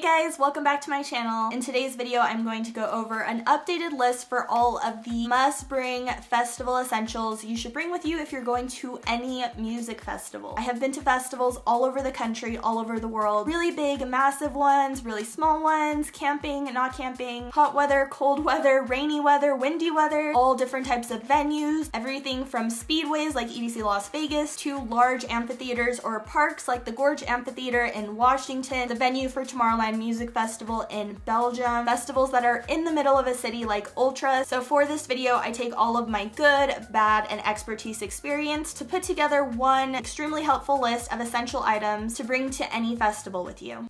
guys, welcome back to my channel. In today's video, I'm going to go over an updated list for all of the must-bring festival essentials you should bring with you if you're going to any music festival. I have been to festivals all over the country, all over the world. Really big, massive ones, really small ones, camping, not camping, hot weather, cold weather, rainy weather, windy weather, all different types of venues, everything from speedways like EDC Las Vegas to large amphitheaters or parks like the Gorge Amphitheater in Washington, the venue for Tomorrowland Music Festival in Belgium, festivals that are in the middle of a city like Ultra. So for this video, I take all of my good, bad, and expertise experience to put together one extremely helpful list of essential items to bring to any festival with you.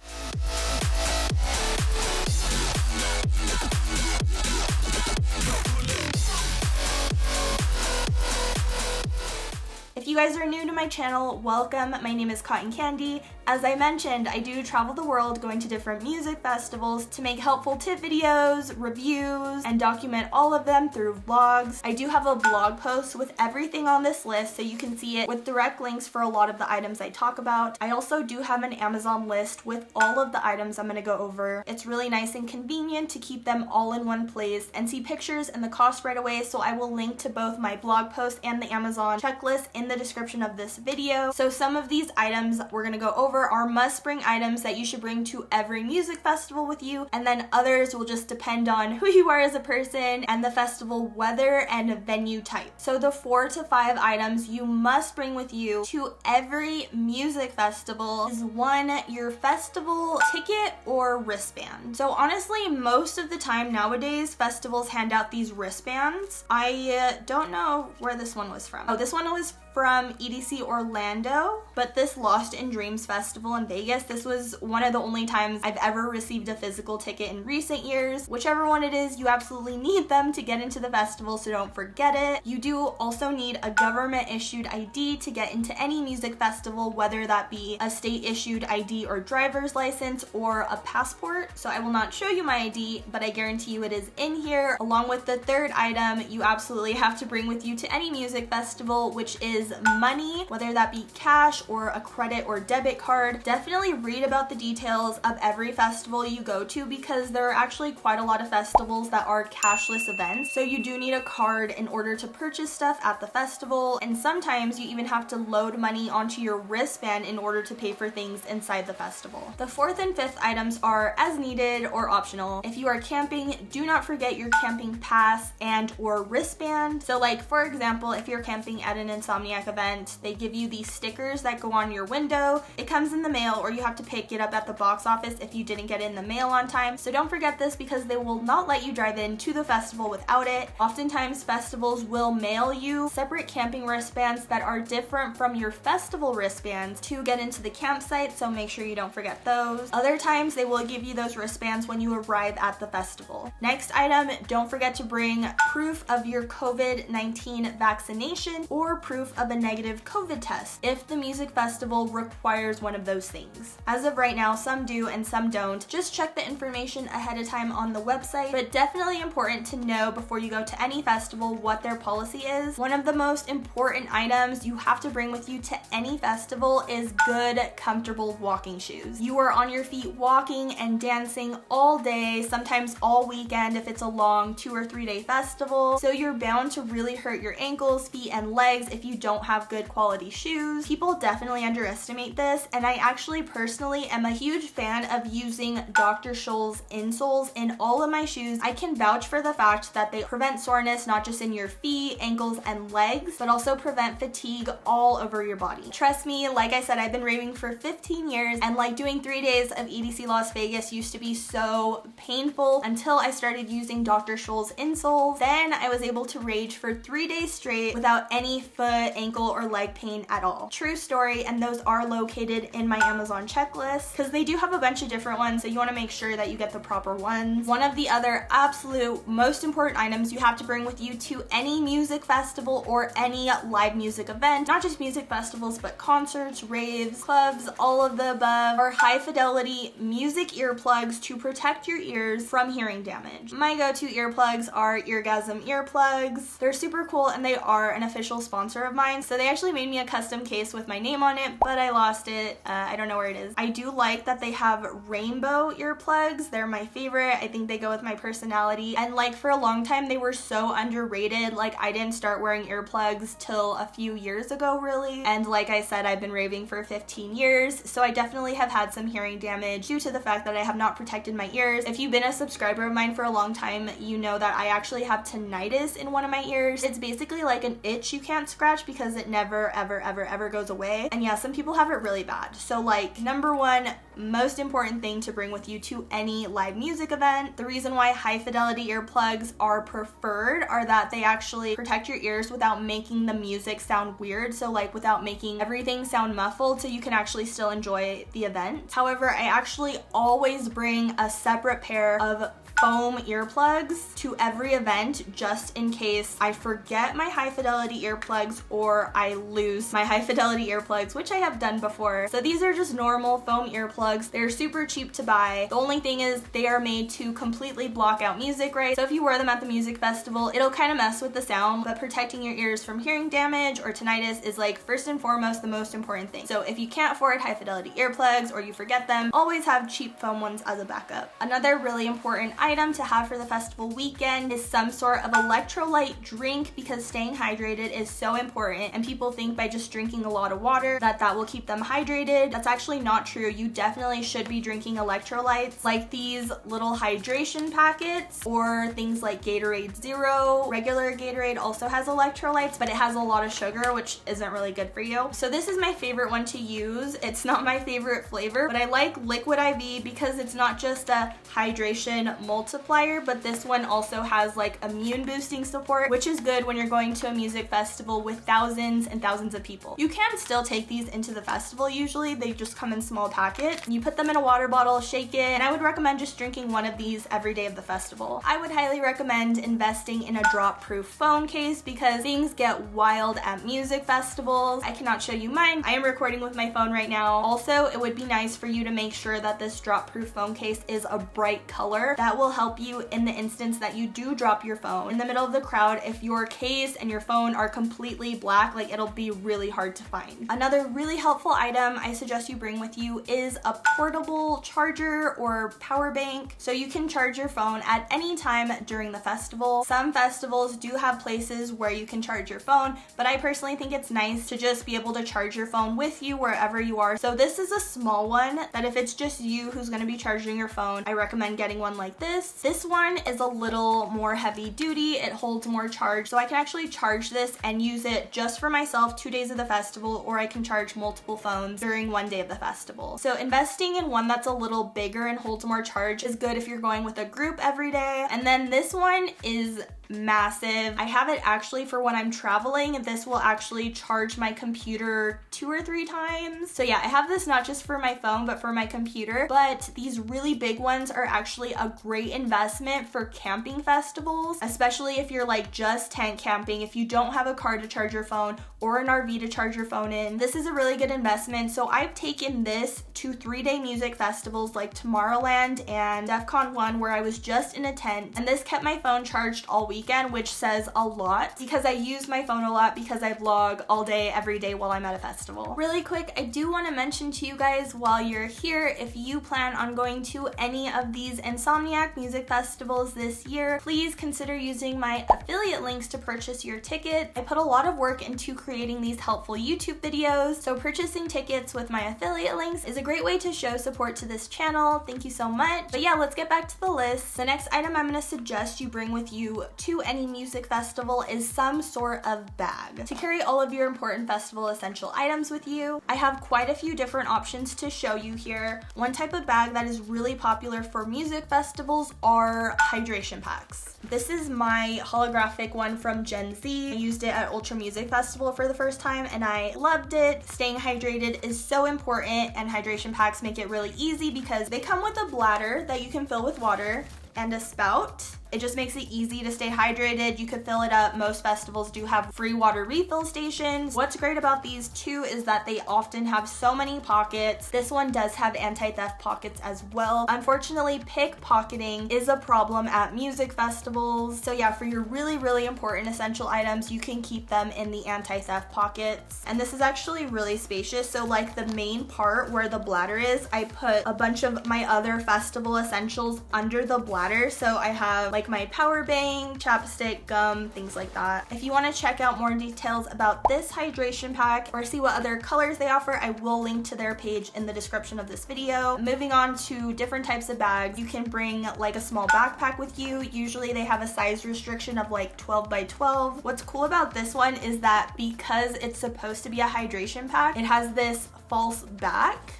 If you guys are new to my channel, welcome. My name is Kandi. As I mentioned, I do travel the world going to different music festivals to make helpful tip videos, reviews, and document all of them through vlogs. I do have a blog post with everything on this list so you can see it with direct links for a lot of the items I talk about. I also do have an Amazon list with all of the items I'm going to go over. It's really nice and convenient to keep them all in one place and see pictures and the cost right away, so I will link to both my blog post and the Amazon checklist in the description of this video. So some of these items we're going to go over are must-bring items that you should bring to every music festival with you, and then others will just depend on who you are as a person and the festival weather and venue type. So the 4 to 5 items you must bring with you to every music festival is 1, your festival ticket or wristband. So honestly, most of the time nowadays, festivals hand out these wristbands. I don't know where this one was from. Oh, this one was from EDC Orlando, but this Lost in Dreams festival in Vegas, this was one of the only times I've ever received a physical ticket in recent years. Whichever one it is, you absolutely need them to get into the festival, so don't forget it. You do also need a government issued ID to get into any music festival, whether that be a state issued ID or driver's license or a passport. So I will not show you my ID, but I guarantee you it is in here. Along with the third item you absolutely have to bring with you to any music festival, which is money, whether that be cash or a credit or debit card. Definitely read about the details of every festival you go to, because there are actually quite a lot of festivals that are cashless events. So you do need a card in order to purchase stuff at the festival, and sometimes you even have to load money onto your wristband in order to pay for things inside the festival. The 4th and 5th items are as needed or optional. If you are camping, do not forget your camping pass and or wristband. So like for example, if you're camping at an INSOMNIAC event, they give you these stickers that go on your window. It comes in the mail, or you have to pick it up at the box office if you didn't get it in the mail on time. So don't forget this, because they will not let you drive in to the festival without it. Oftentimes festivals will mail you separate camping wristbands that are different from your festival wristbands to get into the campsite, so make sure you don't forget those. Other times they will give you those wristbands when you arrive at the festival. Next item, don't forget to bring proof of your COVID-19 vaccination or proof of a negative COVID test if the music festival requires one of those things. As of right now, some do and some don't. Just check the information ahead of time on the website, but definitely important to know before you go to any festival what their policy is. One of the most important items you have to bring with you to any festival is good, comfortable walking shoes. You are on your feet walking and dancing all day, sometimes all weekend if it's a long 2 or 3 day festival, so you're bound to really hurt your ankles, feet, and legs if you don't have good quality shoes. People definitely underestimate this, and I actually personally am a huge fan of using Dr. Scholl's insoles in all of my shoes. I can vouch for the fact that they prevent soreness not just in your feet, ankles, and legs, but also prevent fatigue all over your body. Trust me, like I said, I've been raving for 15 years, and like doing 3 days of EDC Las Vegas used to be so painful until I started using Dr. Scholl's insoles. Then I was able to rage for 3 days straight without any foot, ankle, or leg pain at all. True story, and those are located in my Amazon checklist because they do have a bunch of different ones, so you want to make sure that you get the proper ones. One of the other absolute most important items you have to bring with you to any music festival or any live music event, not just music festivals, but concerts, raves, clubs, all of the above, are high fidelity music earplugs to protect your ears from hearing damage. My go-to earplugs are Eargasm earplugs. They're super cool, and they are an official sponsor of mine, so they actually made me a custom case with my name on it, but I lost it I don't know where it is. I do like that they have rainbow earplugs. They're my favorite. I think they go with my personality. And like for a long time, they were so underrated. Like I didn't start wearing earplugs till a few years ago, really. And like I said, I've been raving for 15 years. So I definitely have had some hearing damage due to the fact that I have not protected my ears. If you've been a subscriber of mine for a long time, you know that I actually have tinnitus in one of my ears. It's basically like an itch you can't scratch because it never, ever goes away. And yeah, some people have it really bad. So like number one, most important thing to bring with you to any live music event. The reason why high fidelity earplugs are preferred are that they actually protect your ears without making the music sound weird. So like without making everything sound muffled, so you can actually still enjoy the event. However, I actually always bring a separate pair of foam earplugs to every event just in case I forget my high fidelity earplugs or I lose my high fidelity earplugs, which I have done before. So these are just normal foam earplugs. They're super cheap to buy. The only thing is they are made to completely block out music, right? So if you wear them at the music festival, it'll kind of mess with the sound, but protecting your ears from hearing damage or tinnitus is like first and foremost the most important thing. So if you can't afford high fidelity earplugs or you forget them, always have cheap foam ones as a backup. Another really important item to have for the festival weekend is some sort of electrolyte drink, because staying hydrated is so important, and people think by just drinking a lot of water that will keep them hydrated. That's actually not true. You definitely should be drinking electrolytes like these little hydration packets or things like Gatorade Zero. Regular Gatorade also has electrolytes, but it has a lot of sugar, which isn't really good for you. So this is my favorite one to use. It's not my favorite flavor, but I like Liquid IV because it's not just a hydration multiplier, but this one also has like immune boosting support, which is good when you're going to a music festival with thousands and thousands of people. You can still take these into the festival. Usually they just come in small packets. You put them in a water bottle, shake it, and I would recommend just drinking one of these every day of the festival. I would highly recommend investing in a drop-proof phone case because things get wild at music festivals. I cannot show you mine. I am recording with my phone right now. Also, it would be nice for you to make sure that this drop-proof phone case is a bright color. That will help you in the instance that you do drop your phone in the middle of the crowd. If your case and your phone are completely black, like it'll be really hard to find. Another really helpful item I suggest you bring with you is a portable charger or power bank, so you can charge your phone at any time during the festival. Some festivals do have places where you can charge your phone, but I personally think it's nice to just be able to charge your phone with you wherever you are. So this is a small one that if it's just you who's going to be charging your phone, I recommend getting one like this. This one is a little more heavy duty. It holds more charge, so I can actually charge this and use it just for myself 2 days of the festival, or I can charge multiple phones during one day of the festival. So investing in one that's a little bigger and holds more charge is good if you're going with a group every day. And then this one is massive. I have it actually for when I'm traveling. This will actually charge my computer 2 or 3 times. So yeah, I have this not just for my phone, but for my computer. But these really big ones are actually a great investment for camping festivals, especially if you're like just tent camping, if you don't have a car to charge your phone or an RV to charge your phone in. This is a really good investment. So I've taken this to 3-day music festivals like Tomorrowland and DEF CON 1, where I was just in a tent, and this kept my phone charged all weekend, which says a lot because I use my phone a lot because I vlog all day every day while I'm at a festival. Really quick, I do want to mention to you guys while you're here, if you plan on going to any of these INSOMNIAC music festivals this year, please consider using my affiliate links to purchase your ticket. I put a lot of work into creating these helpful YouTube videos, so purchasing tickets with my affiliate links is a great way to show support to this channel. Thank you so much. But yeah, let's get back to the list. The next item I'm going to suggest you bring with you to any music festival is some sort of bag to carry all of your important festival essential items with you. I have quite a few different options to show you here. One type of bag that is really popular for music festivals are hydration packs. This is my holographic one from Gen Z. I used it at Ultra Music Festival for the first time and I loved it. Staying hydrated is so important, and hydration packs make it really easy because they come with a bladder that you can fill with water and a spout. It just makes it easy to stay hydrated. You could fill it up. Most festivals do have free water refill stations. What's great about these too is that they often have so many pockets. This one does have anti-theft pockets as well. Unfortunately, pickpocketing is a problem at music festivals. So yeah, for your really important essential items, you can keep them in the anti-theft pockets. And this is actually really spacious. So like the main part where the bladder is, I put a bunch of my other festival essentials under the bladder. So I have like my power bank, chapstick, gum, things like that. If you want to check out more details about this hydration pack or see what other colors they offer, I will link to their page in the description of this video. Moving on to different types of bags, you can bring like a small backpack with you. Usually they have a size restriction of like 12 by 12. What's cool about this one is that because it's supposed to be a hydration pack, it has this false back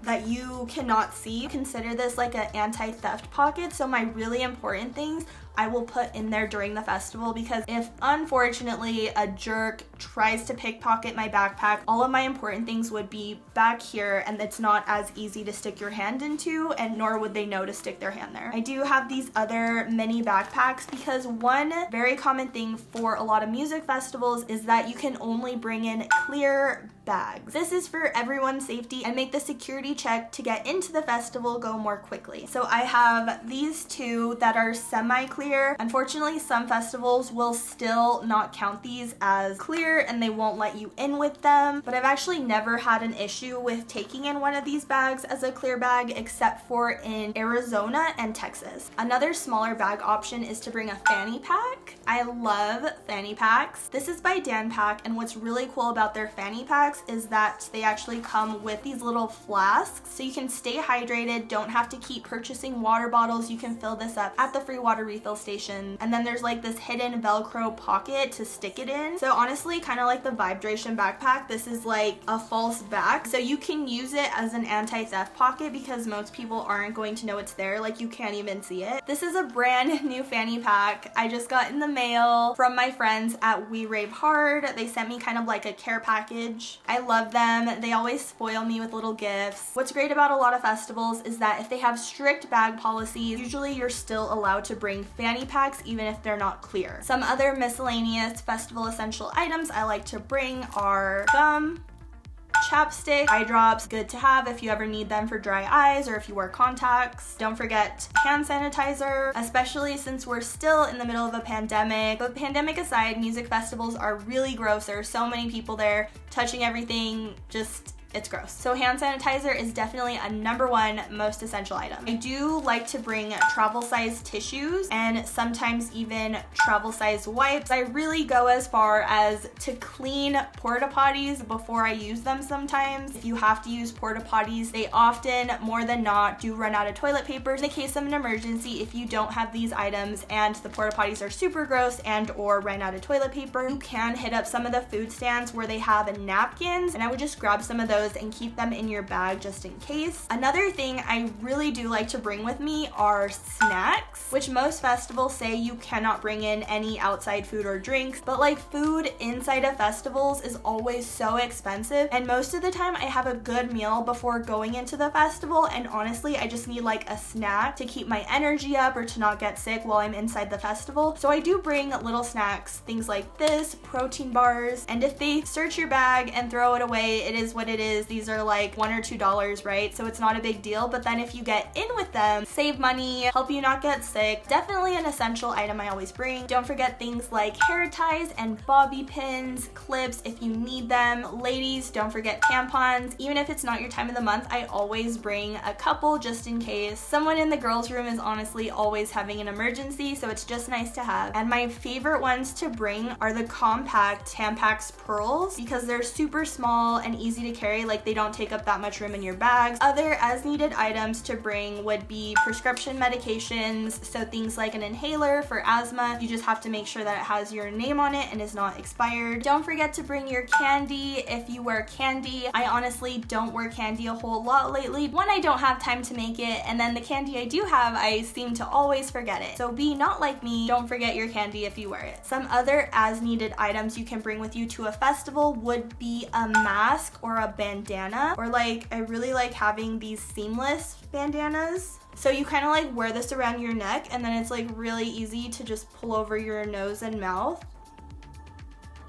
that you cannot see. Consider this like an anti-theft pocket. So my really important things I will put in there during the festival, because if unfortunately a jerk tries to pickpocket my backpack, all of my important things would be back here and it's not as easy to stick your hand into, and nor would they know to stick their hand there. I do have these other mini backpacks because one very common thing for a lot of music festivals is that you can only bring in clear bags. This is for everyone's safety and make the security check to get into the festival go more quickly. So I have these two that are semi-clear. Unfortunately, some festivals will still not count these as clear and they won't let you in with them, but I've actually never had an issue with taking in one of these bags as a clear bag except for in Arizona and Texas. Another smaller bag option is to bring a fanny pack. I love fanny packs. This is by Dan Pack, and what's really cool about their fanny packs is that they actually come with these little flasks so you can stay hydrated, don't have to keep purchasing water bottles. You can fill this up at the free water refill station, and then there's like this hidden Velcro pocket to stick it in. So honestly, kind of like the Vibration backpack, this is like a false back, so you can use it as an anti-theft pocket because most people aren't going to know it's there. Like, you can't even see it. This is a brand new fanny pack I just got in the mail from my friends at We Rave Hard. They sent me kind of like a care package. I love them. They always spoil me with little gifts. What's great about a lot of festivals is that if they have strict bag policies, usually you're still allowed to bring fanny packs even if they're not clear. Some other miscellaneous festival essential items I like to bring are gum, chapstick, eye drops, good to have if you ever need them for dry eyes or if you wear contacts. Don't forget hand sanitizer, especially since we're still in the middle of a pandemic. But pandemic aside, music festivals are really gross. There are so many people there touching everything, it's gross. So hand sanitizer is definitely a #1 most essential item. I do like to bring travel size tissues and sometimes even travel size wipes. I really go as far as to clean porta potties before I use them sometimes. If you have to use porta potties, they often, more than not, do run out of toilet paper. In the case of an emergency, if you don't have these items and the porta potties are super gross and or run out of toilet paper, you can hit up some of the food stands where they have napkins, and I would just grab some of those and keep them in your bag just in case. Another thing I really do like to bring with me are snacks, which most festivals say you cannot bring in any outside food or drinks, but like food inside of festivals is always so expensive, and most of the time I have a good meal before going into the festival, and honestly I just need like a snack to keep my energy up or to not get sick while I'm inside the festival. So I do bring little snacks, things like this, protein bars, and if they search your bag and throw it away, it is what it is. These are like $1 or $2, right? So it's not a big deal, but then if you get in with them, save money, help you not get sick. Definitely an essential item I always bring. Don't forget things like hair ties and bobby pins, clips if you need them. Ladies, don't forget tampons. Even if it's not your time of the month, I always bring a couple just in case. Someone in the girls' room is honestly always having an emergency, so it's just nice to have. And my favorite ones to bring are the compact Tampax pearls because they're super small and easy to carry. Like, they don't take up that much room in your bags. Other as needed items to bring would be prescription medications, so things like an inhaler for asthma. You just have to make sure that it has your name on it and is not expired. Don't forget to bring your candy if you wear candy. I honestly don't wear candy a whole lot lately. One, I don't have time to make it, and then the candy I do have, I seem to always forget it. So be not like me, don't forget your candy if you wear it. Some other as needed items you can bring with you to a festival would be a mask or a band bandana, or like I really like having these seamless bandanas. So you kind of like wear this around your neck, and then it's like really easy to just pull over your nose and mouth.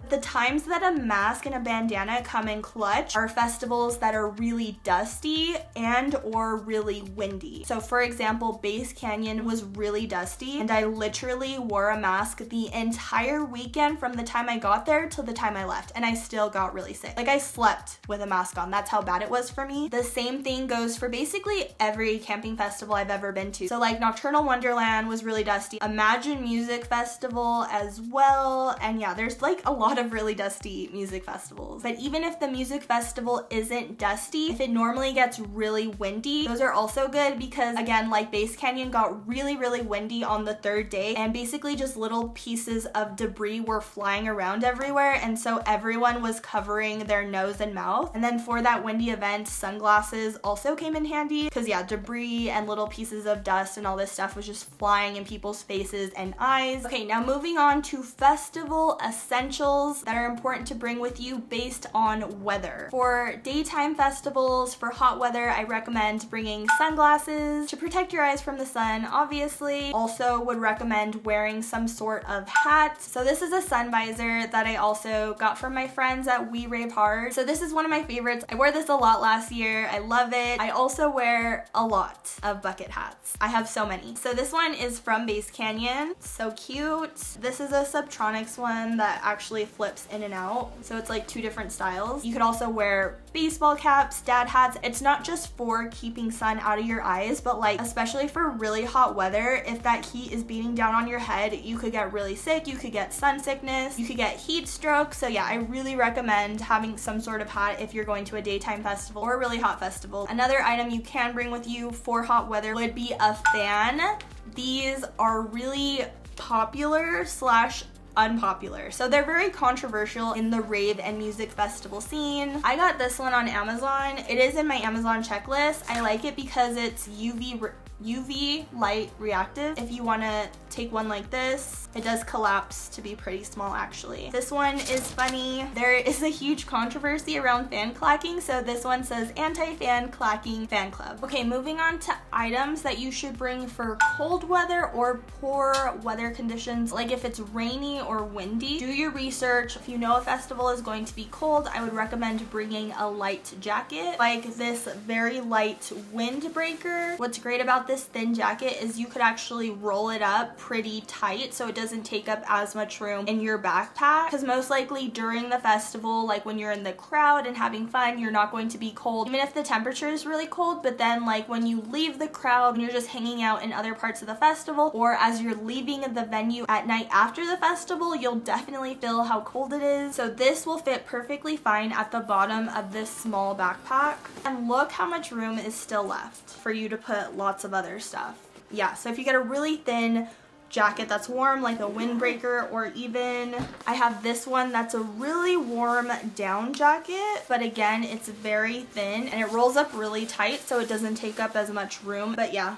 The times that a mask and a bandana come in clutch are festivals that are really dusty and or really windy. So for example, Bass Canyon was really dusty, and I literally wore a mask the entire weekend from the time I got there till the time I left, and I still got really sick. Like I slept with a mask on. That's how bad it was for me. The same thing goes for basically every camping festival I've ever been to. So like Nocturnal Wonderland was really dusty. Imagine Music Festival as well. And yeah, there's like a lot of really dusty music festivals. But even if the music festival isn't dusty, if it normally gets really windy, those are also good, because again, like Bass Canyon got really windy on the third day, and basically just little pieces of debris were flying around everywhere, and so everyone was covering their nose and mouth. And then for that windy event, sunglasses also came in handy, because yeah, debris and little pieces of dust and all this stuff was just flying in people's faces and eyes. Okay, now moving on to festival essentials that are important to bring with you based on weather. For daytime festivals, for hot weather, I recommend bringing sunglasses to protect your eyes from the sun, obviously. Also would recommend wearing some sort of hat. So this is a sun visor that I also got from my friends at We Rave Hard. So this is one of my favorites. I wore this a lot last year. I love it. I also wear a lot of bucket hats. I have so many. So this one is from Bass Canyon. So cute. This is a Subtronics one that actually flips in and out, so it's like two different styles. You could also wear baseball caps, dad hats. It's not just for keeping sun out of your eyes, but like especially for really hot weather, if that heat is beating down on your head, you could get really sick, you could get sun sickness, you could get heat stroke. So yeah, I really recommend having some sort of hat if you're going to a daytime festival or a really hot festival. Another item you can bring with you for hot weather would be a fan. These are really popular slash unpopular. So they're very controversial in the rave and music festival scene. I got this one on Amazon. It is in my Amazon checklist. I like it because it's UV light reactive. If you want to take one like this, it does collapse to be pretty small actually. This one is funny. There is a huge controversy around fan clacking, so this one says anti-fan clacking fan club. Okay, moving on to items that you should bring for cold weather or poor weather conditions, like if it's rainy or windy. Do your research. If you know a festival is going to be cold, I would recommend bringing a light jacket, like this very light windbreaker. What's great about this thin jacket is you could actually roll it up pretty tight so it doesn't take up as much room in your backpack, because most likely during the festival, like when you're in the crowd and having fun, you're not going to be cold even if the temperature is really cold. But then like when you leave the crowd and you're just hanging out in other parts of the festival, or as you're leaving the venue at night after the festival, you'll definitely feel how cold it is. So this will fit perfectly fine at the bottom of this small backpack. And look how much room is still left for you to put lots of other stuff. Yeah, so if you get a really thin jacket that's warm, like a windbreaker, or even I have this one that's a really warm down jacket, but again, it's very thin and it rolls up really tight so it doesn't take up as much room. But yeah,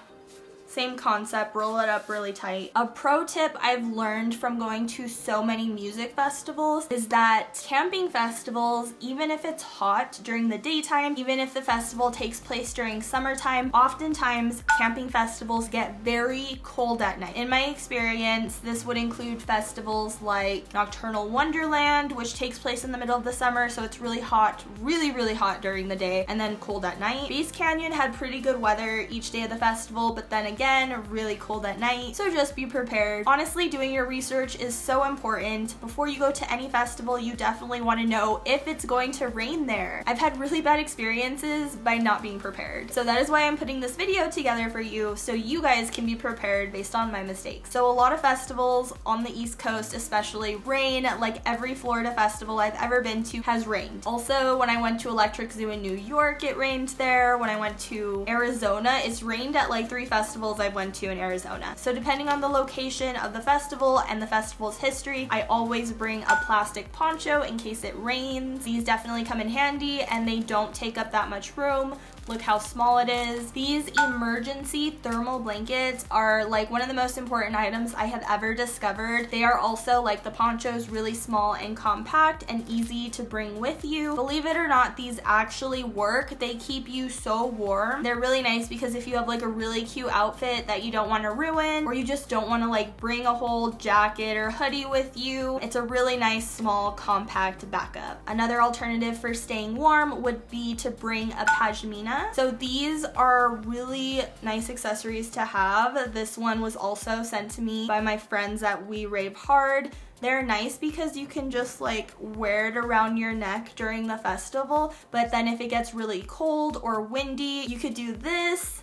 same concept, roll it up really tight. A pro tip I've learned from going to so many music festivals is that camping festivals, even if it's hot during the daytime, even if the festival takes place during summertime, oftentimes camping festivals get very cold at night. In my experience, this would include festivals like Nocturnal Wonderland, which takes place in the middle of the summer, so it's really hot, really hot during the day, and then cold at night. Bass Canyon had pretty good weather each day of the festival, but then again, really cold at night, so just be prepared. Honestly, doing your research is so important. Before you go to any festival, you definitely want to know if it's going to rain there. I've had really bad experiences by not being prepared. So that is why I'm putting this video together for you, so you guys can be prepared based on my mistakes. So a lot of festivals on the East Coast especially rain, like every Florida festival I've ever been to has rained. Also, when I went to Electric Zoo in New York, it rained there. When I went to Arizona, it's rained at like 3 festivals I went to in Arizona. So depending on the location of the festival and the festival's history, I always bring a plastic poncho in case it rains. These definitely come in handy and they don't take up that much room Look how small it is. These emergency thermal blankets are like one of the most important items I have ever discovered. They are also like the ponchos, really small and compact and easy to bring with you. Believe it or not, these actually work. They keep you so warm. They're really nice because if you have like a really cute outfit that you don't want to ruin, or you just don't want to like bring a whole jacket or hoodie with you, it's a really nice small compact backup. Another alternative for staying warm would be to bring a pashmina. So these are really nice accessories to have. This one was also sent to me by my friends at We Rave Hard. They're nice because you can just like wear it around your neck during the festival, but then if it gets really cold or windy, you could do this.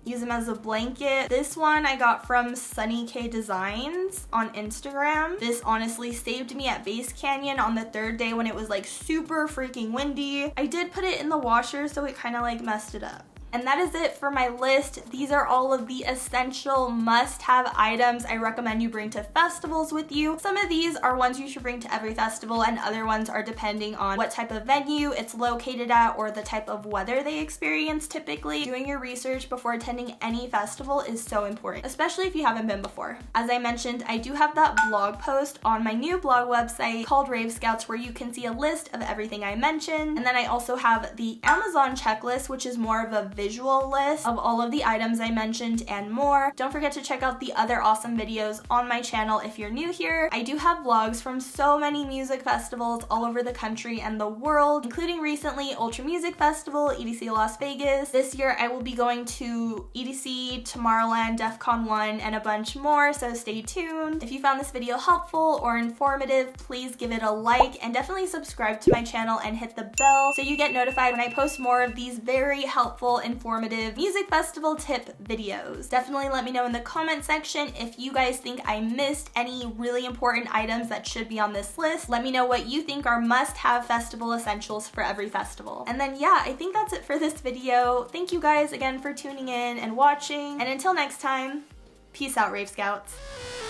Use them as a blanket. This one I got from Sunny K Designs on Instagram. This honestly saved me at Base Canyon on the 3rd day when it was like super freaking windy. I did put it in the washer, so it kind of like messed it up. And that is it for my list. These are all of the essential must-have items I recommend you bring to festivals with you. Some of these are ones you should bring to every festival, and other ones are depending on what type of venue it's located at or the type of weather they experience typically. Doing your research before attending any festival is so important, especially if you haven't been before. As I mentioned, I do have that blog post on my new blog website called Rave Scouts, where you can see a list of everything I mentioned. And then I also have the Amazon checklist, which is more of a visual list of all of the items I mentioned and more. Don't forget to check out the other awesome videos on my channel if you're new here. I do have vlogs from so many music festivals all over the country and the world, including recently Ultra Music Festival, EDC Las Vegas. This year I will be going to EDC, Tomorrowland, DEF CON 1, and a bunch more, so stay tuned. If you found this video helpful or informative, please give it a like and definitely subscribe to my channel and hit the bell so you get notified when I post more of these very helpful, informative music festival tip videos. Definitely let me know in the comment section if you guys think I missed any really important items that should be on this list. Let me know what you think are must-have festival essentials for every festival. And then yeah, I think that's it for this video. Thank you guys again for tuning in and watching, and until next time, peace out, Rave Scouts.